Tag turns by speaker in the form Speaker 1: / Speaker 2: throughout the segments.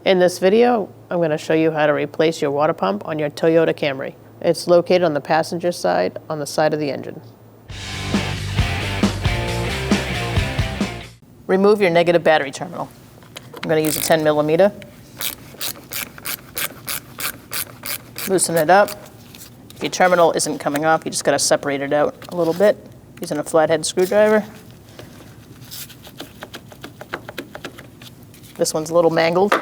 Speaker 1: In this video, I'm going to show you how to replace your water pump on your Toyota Camry. It's located on the passenger side, on the side of the engine. Remove your negative battery terminal. I'm going to use a 10mm. Loosen it up. If your terminal isn't coming off, you just got to separate it out a little bit using a flathead screwdriver. This one's a little mangled.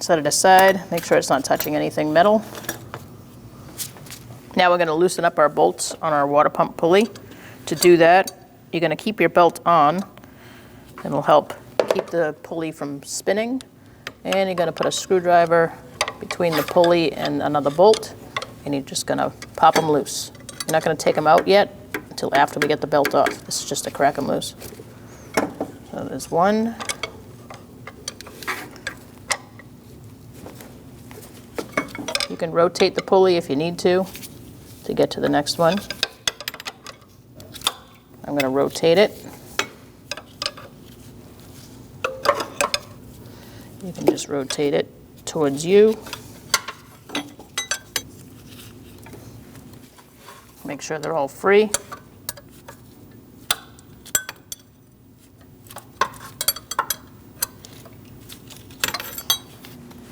Speaker 1: Set it aside, make sure it's not touching anything metal. Now we're going to loosen up our bolts on our water pump pulley. To do that, you're going to keep your belt on. It'll help keep the pulley from spinning. And you're going to put a screwdriver between the pulley and another bolt, and you're just going to pop them loose. You're not going to take them out yet until after we get the belt off. This is just to crack them loose. So there's one. You can rotate the pulley if you need to get to the next one. I'm going to rotate it. You can just rotate it towards you. Make sure they're all free.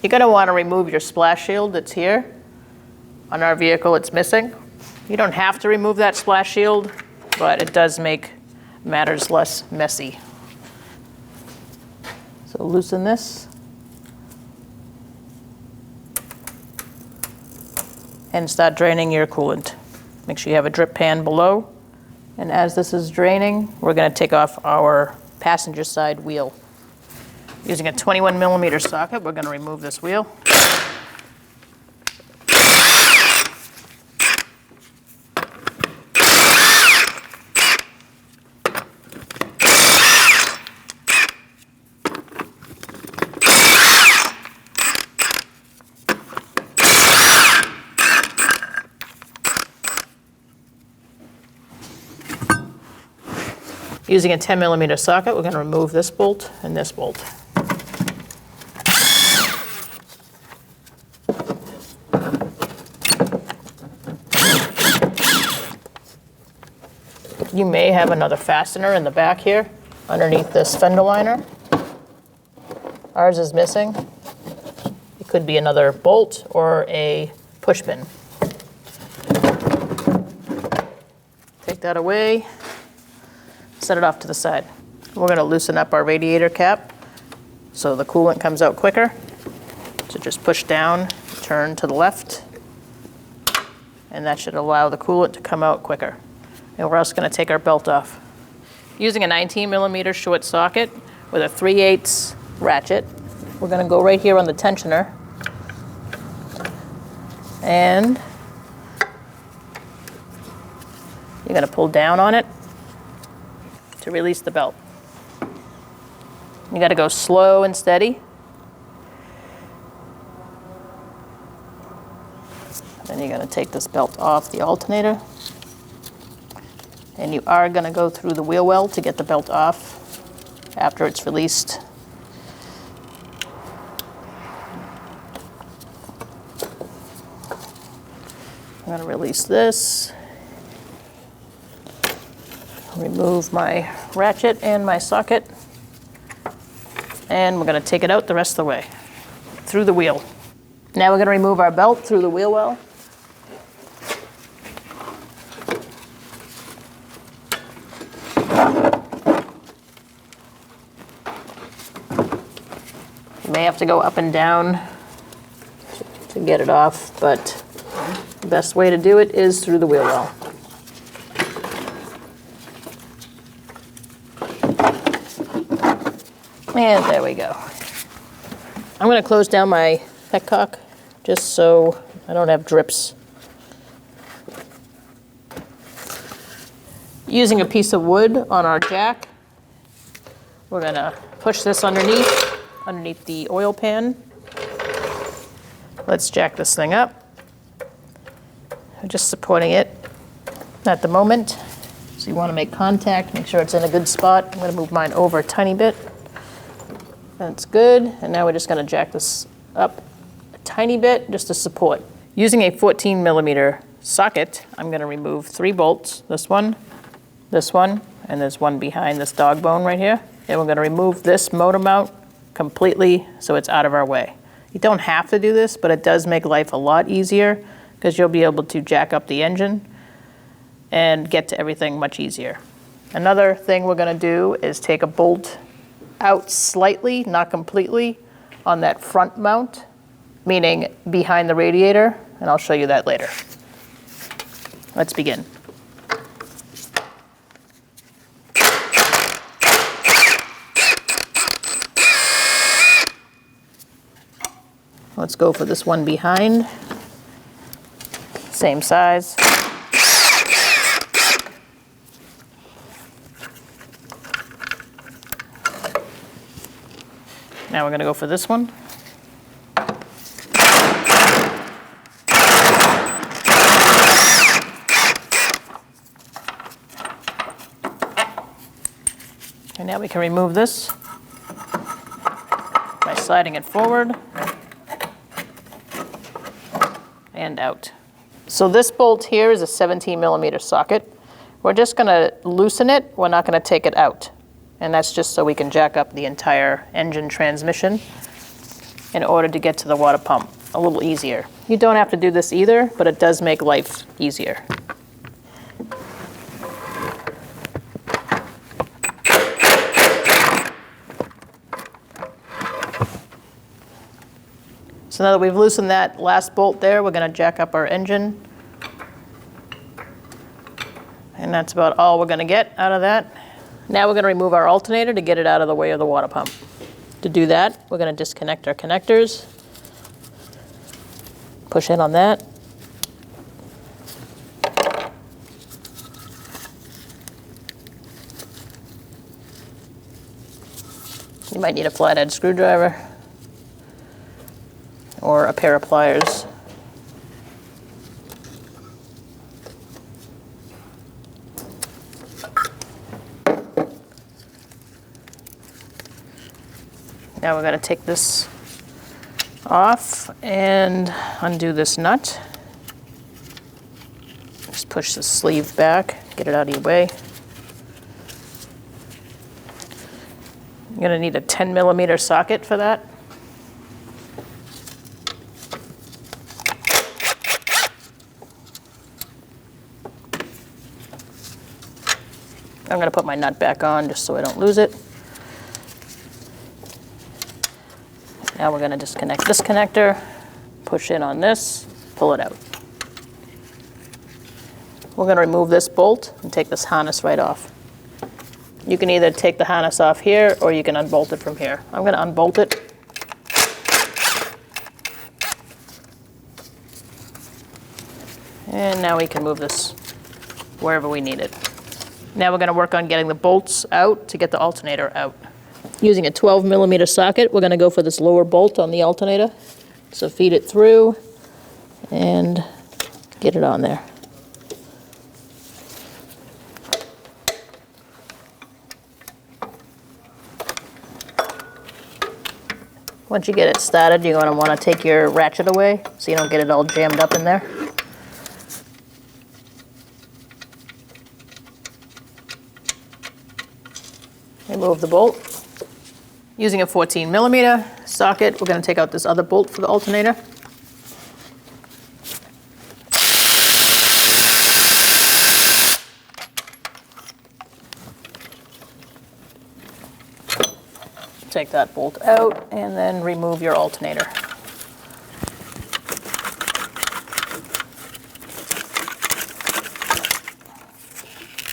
Speaker 1: You're going to want to remove your splash shield that's here. On our vehicle, it's missing. You don't have to remove that splash shield, but it does make matters less messy. So loosen this. And start draining your coolant. Make sure you have a drip pan below. And as this is draining, we're going to take off our passenger side wheel. Using a 21mm socket, we're going to remove this wheel. Using a 10mm socket, we're going to remove this bolt and this bolt. You may have another fastener in the back here, underneath this fender liner. Ours is missing. It could be another bolt or a push pin. Take that away, set it off to the side. We're going to loosen up our radiator cap so the coolant comes out quicker. So just push down, turn to the left, and that should allow the coolant to come out quicker. And we're also going to take our belt off. Using a 19mm short socket with a 3/8 ratchet, we're going to go right here on the tensioner. And you're going to pull down on it to release the belt. You got to go slow and steady. Then you're going to take this belt off the alternator. And you are going to go through the wheel well to get the belt off after it's released. I'm going to release this. Remove my ratchet and my socket. And we're going to take it out the rest of the way through the wheel. Now we're going to remove our belt through the wheel well. You may have to go up and down to get it off, but the best way to do it is through the wheel well. And there we go. I'm going to close down my petcock just so I don't have drips. Using a piece of wood on our jack, we're going to push this underneath the oil pan. Let's jack this thing up. I'm just supporting it at the moment So you want to make contact, make sure it's in a good spot. I'm going to move mine over a tiny bit. That's good. And now we're just going to jack this up a tiny bit just to support. Using a 14 millimeter socket, I'm going to remove 3 bolts. This one, and there's one behind this dog bone right here. And we're going to remove this motor mount completely so it's out of our way. You don't have to do this, but it does make life a lot easier because you'll be able to jack up the engine and get to everything much easier. Another thing we're going to do is take a bolt out slightly, not completely, on that front mount, meaning behind the radiator, and I'll show you that later. Let's begin. Let's go for this one behind. Same size. Now we're going to go for this one. And now we can remove this by sliding it forward and out. So this bolt here is a 17 millimeter socket. We're just going to loosen it. We're not going to take it out. And that's just so we can jack up the entire engine transmission in order to get to the water pump a little easier. You don't have to do this either, but it does make life easier. So now that we've loosened that last bolt there, we're going to jack up our engine. And that's about all we're going to get out of that. Now we're going to remove our alternator to get it out of the way of the water pump. To do that, we're going to disconnect our connectors. Push in on that. You might need a flathead screwdriver or a pair of pliers. Now we're going to take this off and undo this nut. Just push the sleeve back, get it out of your way. You're going to need a 10 millimeter socket for that. I'm going to put my nut back on just so I don't lose it. Now we're going to disconnect this connector, push in on this, pull it out. We're going to remove this bolt and take this harness right off. You can either take the harness off here or you can unbolt it from here. I'm going to unbolt it. And now we can move this wherever we need it. Now we're going to work on getting the bolts out to get the alternator out. Using a 12 millimeter socket, we're going to go for this lower bolt on the alternator. So feed it through and get it on there. Once you get it started, you're going to want to take your ratchet away so you don't get it all jammed up in there. Remove the bolt. Using a 14 millimeter socket, we're going to take out this other bolt for the alternator. Take that bolt out and then remove your alternator.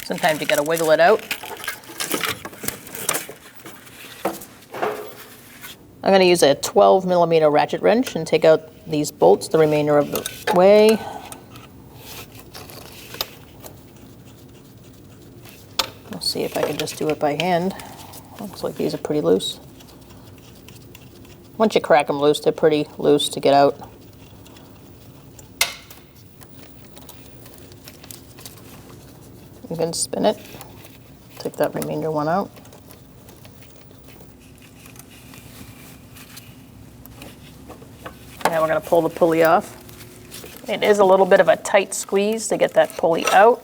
Speaker 1: Sometimes you got to wiggle it out. I'm going to use a 12 millimeter ratchet wrench and take out these bolts the remainder of the way. We'll see if I can just do it by hand. Looks like these are pretty loose. Once you crack them loose, they're pretty loose to get out. You can and spin it. Take that remainder one out. Now we're going to pull the pulley off. It is a little bit of a tight squeeze to get that pulley out.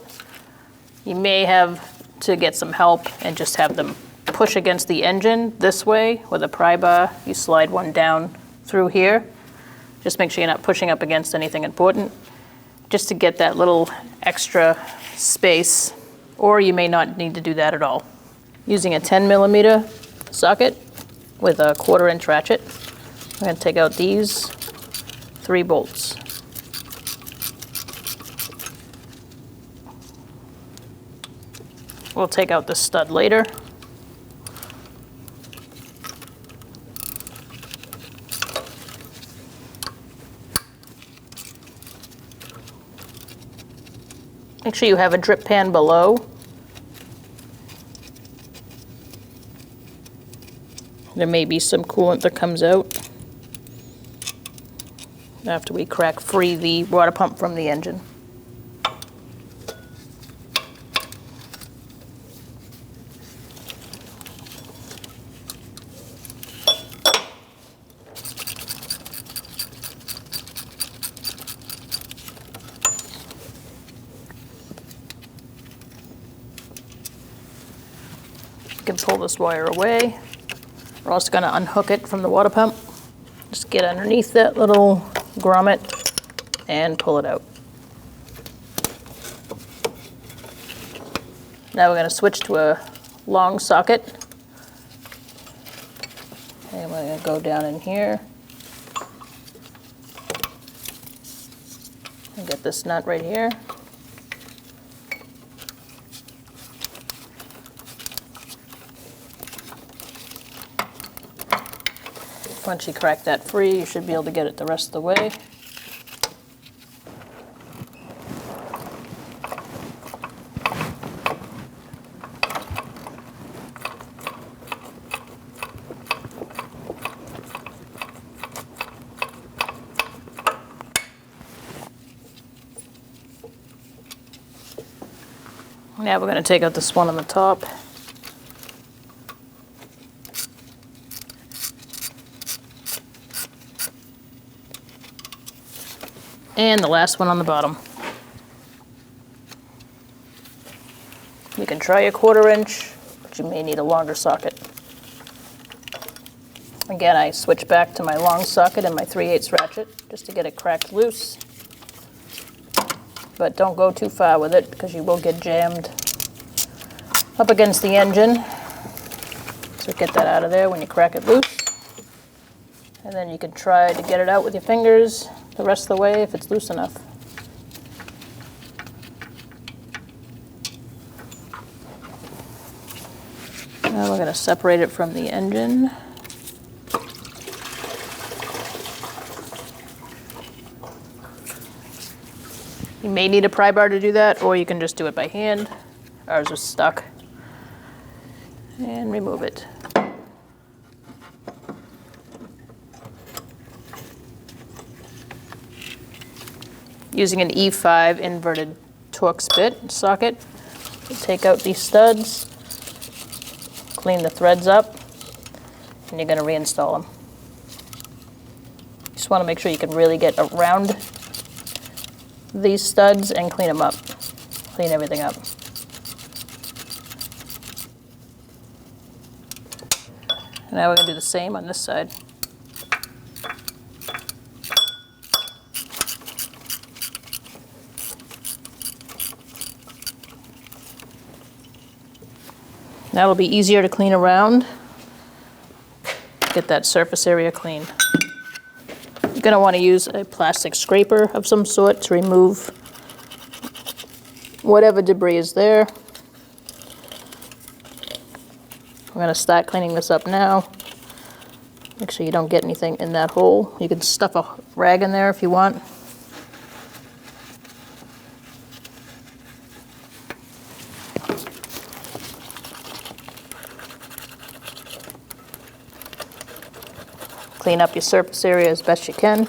Speaker 1: You may have to get some help and just have them push against the engine this way with a pry bar. You slide one down through here. Just make sure you're not pushing up against anything important, just to get that little extra space, or you may not need to do that at all. Using a 10mm socket with a 1/4" ratchet, I'm going to take out these 3 bolts. We'll take out the stud later. Make sure you have a drip pan below. There may be some coolant that comes out after we crack free the water pump from the engine. You can pull this wire away. We're also going to unhook it from the water pump. Just get underneath that little grommet and pull it out. Now we're going to switch to a long socket. And we're going to go down in here and get this nut right here. Once you crack that free, you should be able to get it the rest of the way. Now we're going to take out this one on the top. And the last one on the bottom. You can try a 1/4", but you may need a longer socket. Again, I switch back to my long socket and my 3/8 ratchet just to get it cracked loose. But don't go too far with it because you will get jammed up against the engine. So get that out of there when you crack it loose. And then you can try to get it out with your fingers the rest of the way if it's loose enough. Now we're going to separate it from the engine. You may need a pry bar to do that, or you can just do it by hand. Ours is stuck. And remove it. Using an E5 inverted Torx bit socket, you take out these studs, clean the threads up, and you're going to reinstall them. Just want to make sure you can really get around these studs and clean them up. Clean everything up. Now we're going to do the same on this side. Now it'll be easier to clean around. Get that surface area clean. You're going to want to use a plastic scraper of some sort to remove whatever debris is there. I'm going to start cleaning this up now. Make sure you don't get anything in that hole. You can stuff a rag in there if you want. Clean up your surface area as best you can.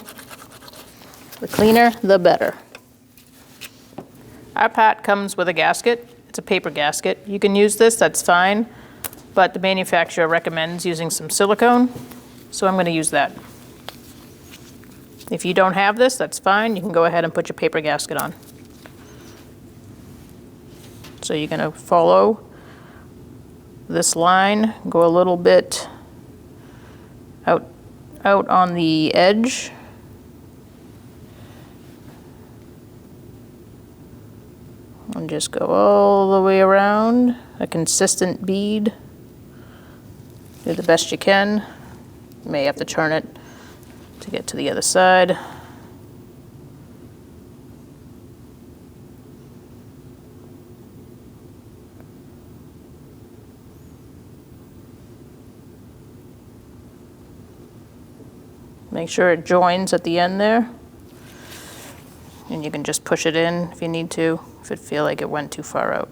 Speaker 1: The cleaner, the better. Our part comes with a gasket. It's a paper gasket. You can use this, that's fine, but the manufacturer recommends using some silicone, so I'm going to use that. If you don't have this, that's fine. You can go ahead and put your paper gasket on. So you're going to follow this line, go a little bit out on the edge. And just go all the way around, a consistent bead. Do the best you can. You may have to turn it to get to the other side. Make sure it joins at the end there. And you can just push it in if you need to, if it feel like it went too far out.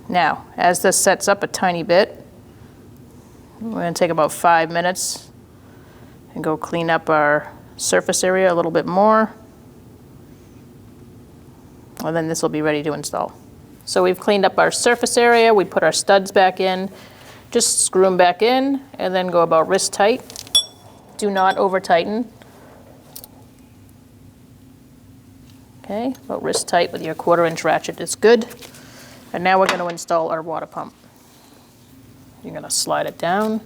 Speaker 1: Now, as this sets up a tiny bit, we're going to take about 5 minutes and go clean up our surface area a little bit more. And then this will be ready to install. So we've cleaned up our surface area, we put our studs back in, just screw them back in and then go about wrist tight. Do not over tighten. Okay, about wrist tight with your 1/4 inch ratchet is good. And now we're going to install our water pump. You're going to slide it down.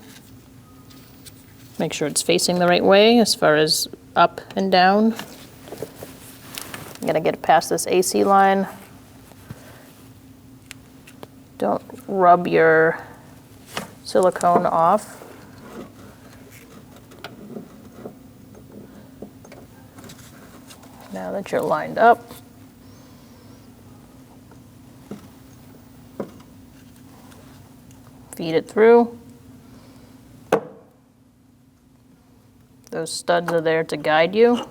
Speaker 1: Make sure it's facing the right way as far as up and down. I'm going to get it past this AC line. Don't rub your silicone off. Now that you're lined up, feed it through. Those studs are there to guide you.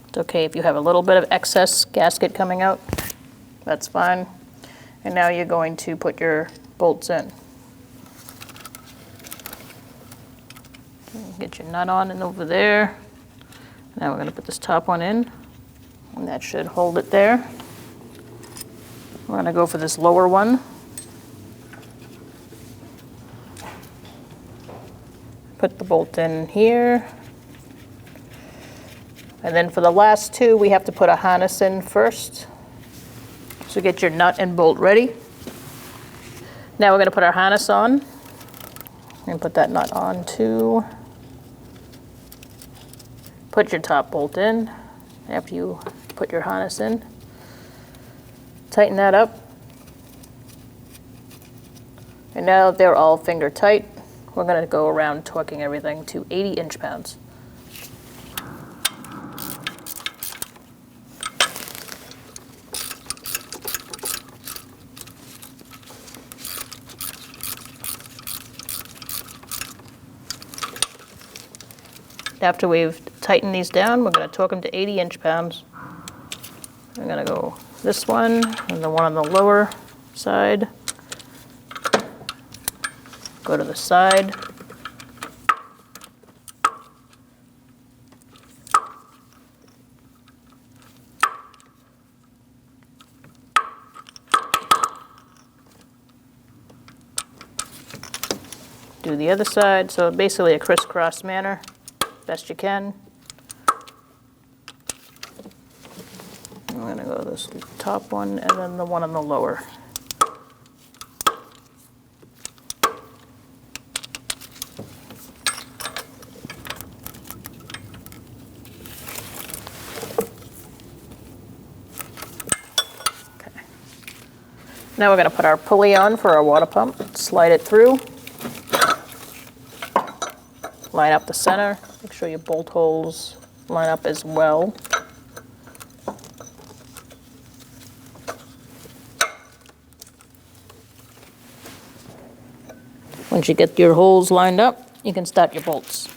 Speaker 1: It's okay if you have a little bit of excess gasket coming out, that's fine. And now you're going to put your bolts in. Get your nut on and over there. Now we're going to put this top one in, and that should hold it there. We're going to go for this lower one. Put the bolt in here. And then for the last two, we have to put a harness in first. So get your nut and bolt ready. Now we're going to put our harness on. And put that nut on too. Put your top bolt in after you put your harness in. Tighten that up. And now that they're all finger tight, we're going to go around torquing everything to 80 inch-pounds. After we've tightened these down, we're going to torque them to 80 inch-pounds. I'm going to go this one and the one on the lower side. Go to the side. Do the other side, so basically a crisscross manner. Best you can. I'm going to go this top one and then the one on the lower. Okay. Now we're going to put our pulley on for our water pump. Slide it through. Line up the center. Make sure your bolt holes line up as well. Once you get your holes lined up, you can start your bolts.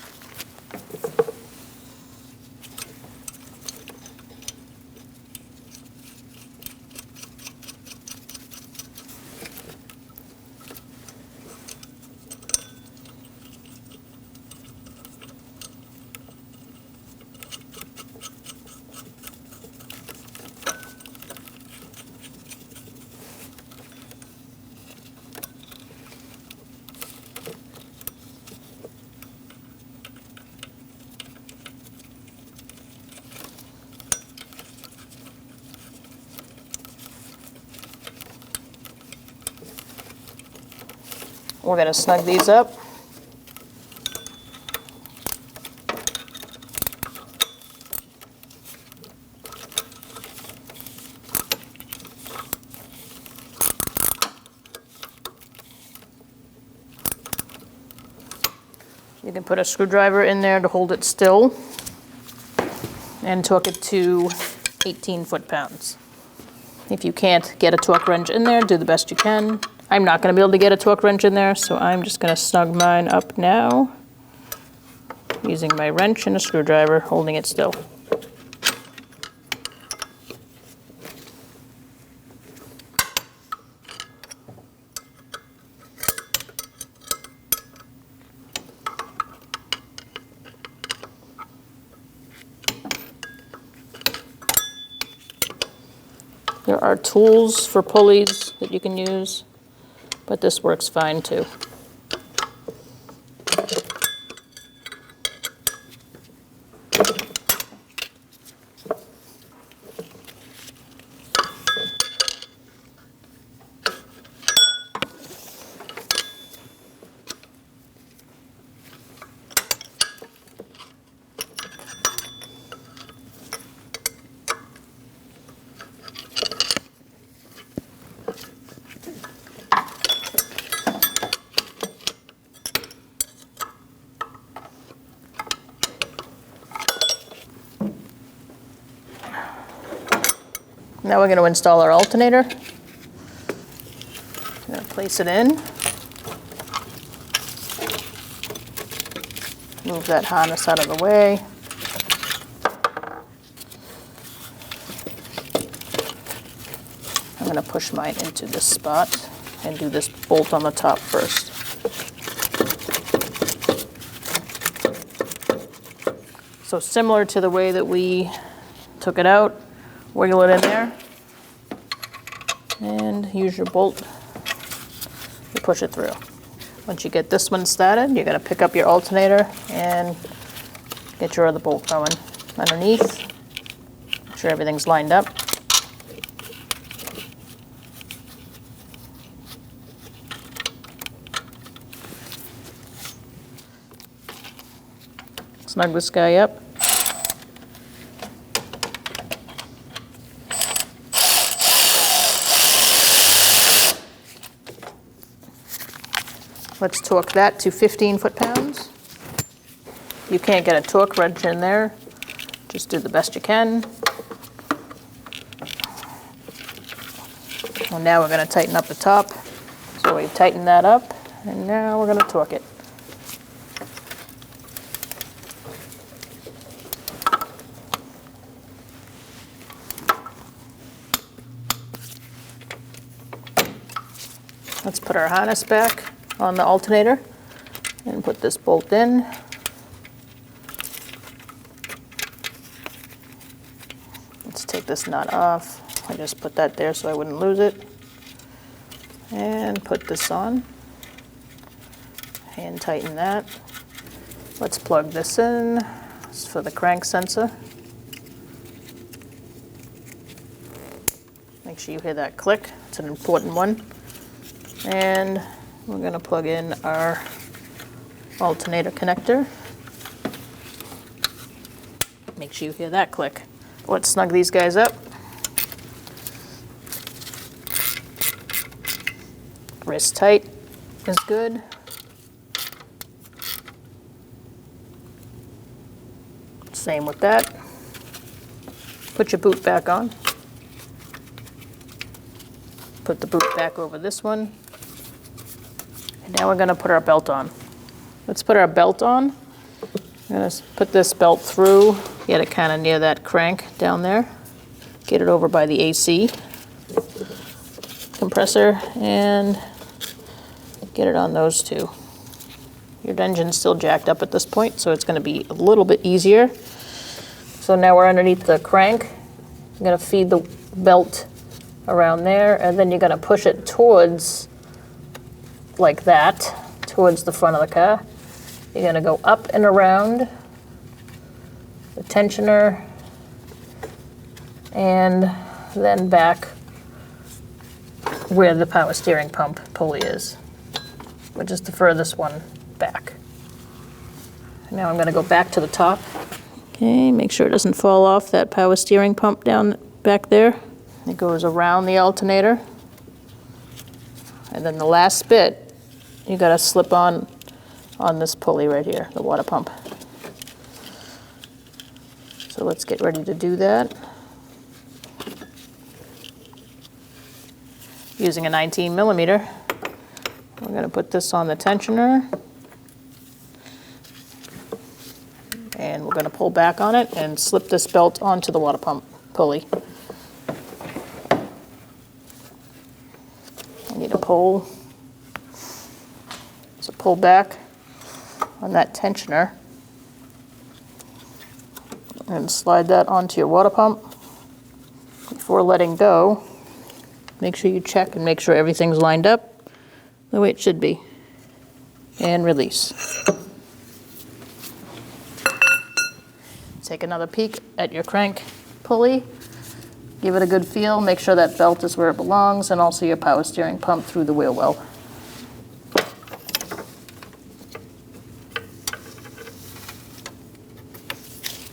Speaker 1: We're going to snug these up. You can put a screwdriver in there to hold it still and torque it to 18 foot-pounds. If you can't get a torque wrench in there, do the best you can. I'm not going to be able to get a torque wrench in there, so I'm just going to snug mine up now using my wrench and a screwdriver, holding it still. There are tools for pulleys that you can use, but this works fine too. Now we're going to install our alternator. I'm going to place it in. Move that harness out of the way. I'm going to push mine into this spot and do this bolt on the top first. So similar to the way that we took it out, wiggle it in there and use your bolt to push it through. Once you get this one started, you're going to pick up your alternator and get your other bolt going underneath. Make sure everything's lined up. Snug this guy up. Let's torque that to 15 foot-pounds. You can't get a torque wrench in there. Just do the best you can. Well, now we're going to tighten up the top. So we tighten that up, and now we're going to torque it. Let's put our harness back on the alternator and put this bolt in. Let's take this nut off. I just put that there so I wouldn't lose it. And put this on. Hand tighten that. Let's plug this in. This is for the crank sensor. Make sure you hear that click. It's an important one. And we're going to plug in our alternator connector. Make sure you hear that click. Let's snug these guys up. Wrist tight is good. Same with that. Put your boot back on. Put the boot back over this one. And now we're going to put our belt on. Let's put our belt on. I'm going to put this belt through, get it kind of near that crank down there. Get it over by the AC compressor and get it on those two. Your engine's still jacked up at this point, so it's going to be a little bit easier. So now we're underneath the crank. I'm going to feed the belt around there, and then you're going to push it towards, like that, towards the front of the car. You're going to go up and around the tensioner and then back where the power steering pump pulley is. which is the furthest one back. Now I'm going to go back to the top. Okay, make sure it doesn't fall off that power steering pump down back there. It goes around the alternator. And then the last bit, you got to slip on this pulley right here, the water pump. So let's get ready to do that. Using a 19 millimeter, we're going to put this on the tensioner. And we're going to pull back on it and slip this belt onto the water pump pulley. I need a pull. So pull back on that tensioner and slide that onto your water pump. Before letting go, make sure you check and make sure everything's lined up the way it should be. And release. Take another peek at your crank pulley. Give it a good feel. Make sure that belt is where it belongs, and also your power steering pump through the wheel well.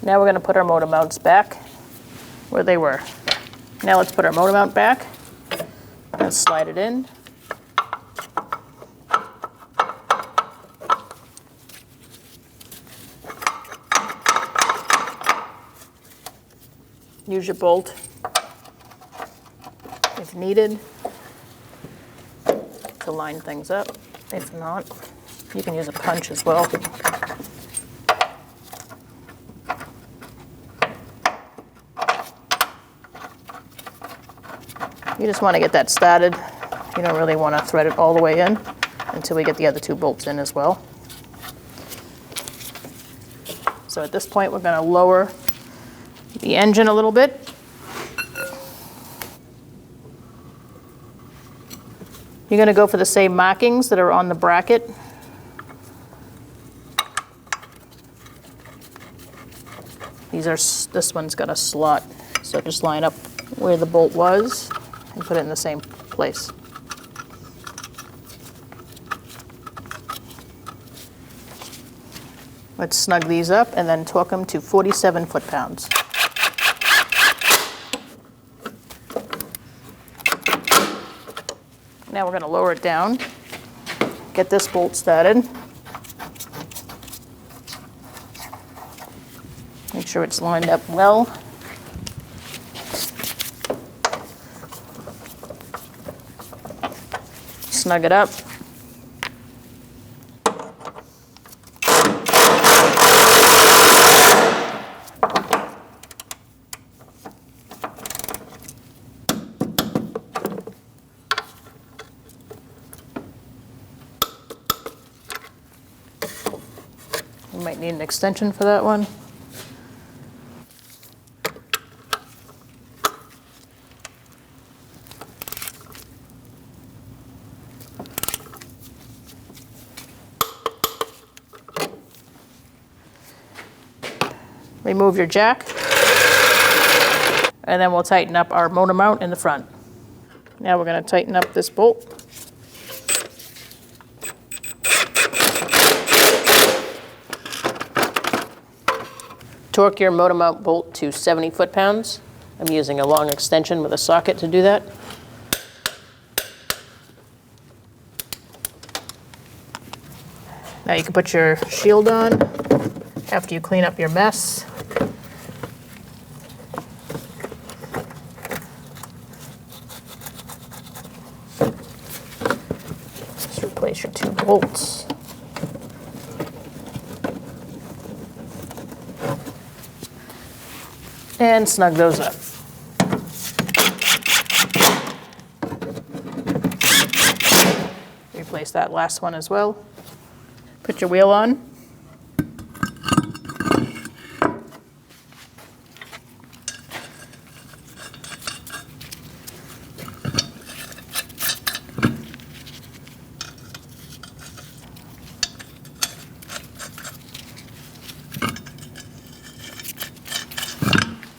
Speaker 1: Now we're going to put our motor mounts back where they were. Now let's put our motor mount back and slide it in. Use your bolt if needed to line things up. If not, you can use a punch as well. You just want to get that started. You don't really want to thread it all the way in until we get the other two bolts in as well. So at this point, we're going to lower the engine a little bit. You're going to go for the same markings that are on the bracket. This one's got a slot, so just line up where the bolt was and put it in the same place. Let's snug these up and then torque them to 47 foot-pounds. Now we're going to lower it down, get this bolt started. Make sure it's lined up well. Snug it up. You might need an extension for that one. Remove your jack, and then we'll tighten up our motor mount in the front. Now we're going to tighten up this bolt. Torque your motor mount bolt to 70 foot-pounds. I'm using a long extension with a socket to do that. Now you can put your shield on after you clean up your mess. Just replace your two bolts. And snug those up. Replace that last one as well. Put your wheel on.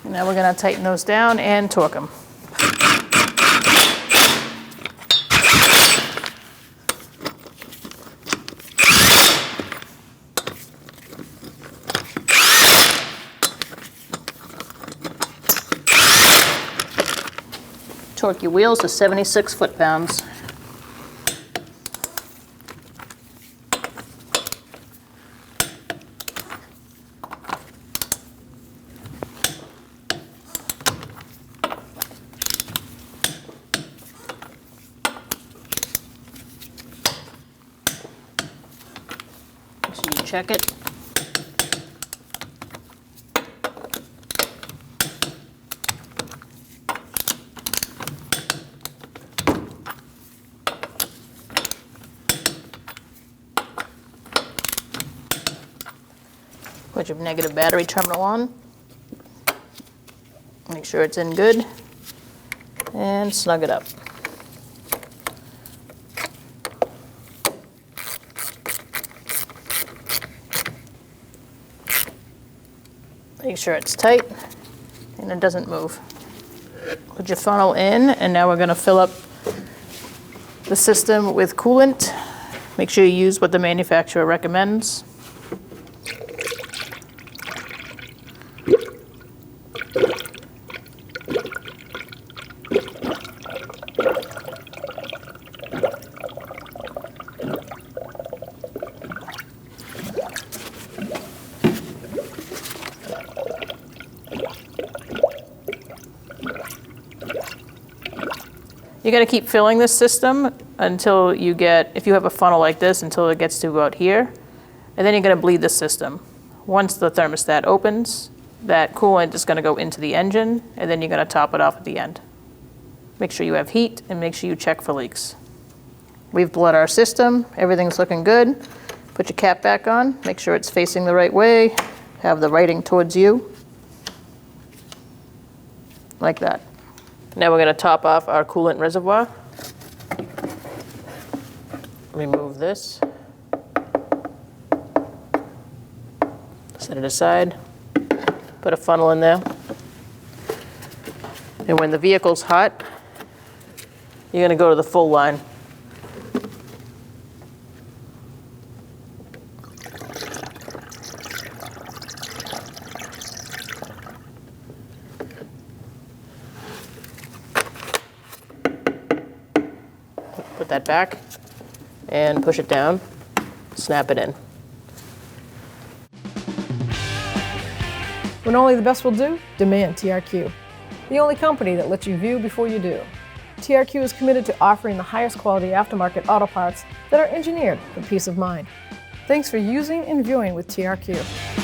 Speaker 1: Now we're going to tighten those down and torque them. Torque your wheels to 76 foot-pounds. So you check it. Put your negative battery terminal on. Make sure it's in good. And snug it up. Make sure it's tight and it doesn't move. Put your funnel in, and now we're going to fill up the system with coolant. Make sure you use what the manufacturer recommends. You got to keep filling this system until you get, if you have a funnel like this, until it gets to about here, and then you're going to bleed the system. Once the thermostat opens, that coolant is going to go into the engine, and then you're going to top it off at the end. Make sure you have heat, and make sure you check for leaks. We've bled our system. Everything's looking good. Put your cap back on. Make sure it's facing the right way. Have the writing towards you. Like that. Now we're going to top off our coolant reservoir. Remove this. Set it aside. Put a funnel in there. And when the vehicle's hot, you're going to go to the full line. Put that back and push it down, snap it in.
Speaker 2: When only the best will do, demand TRQ. The only company that lets you view before you do. TRQ is committed to offering the highest quality aftermarket auto parts that are engineered for peace of mind. Thanks for using and viewing with TRQ.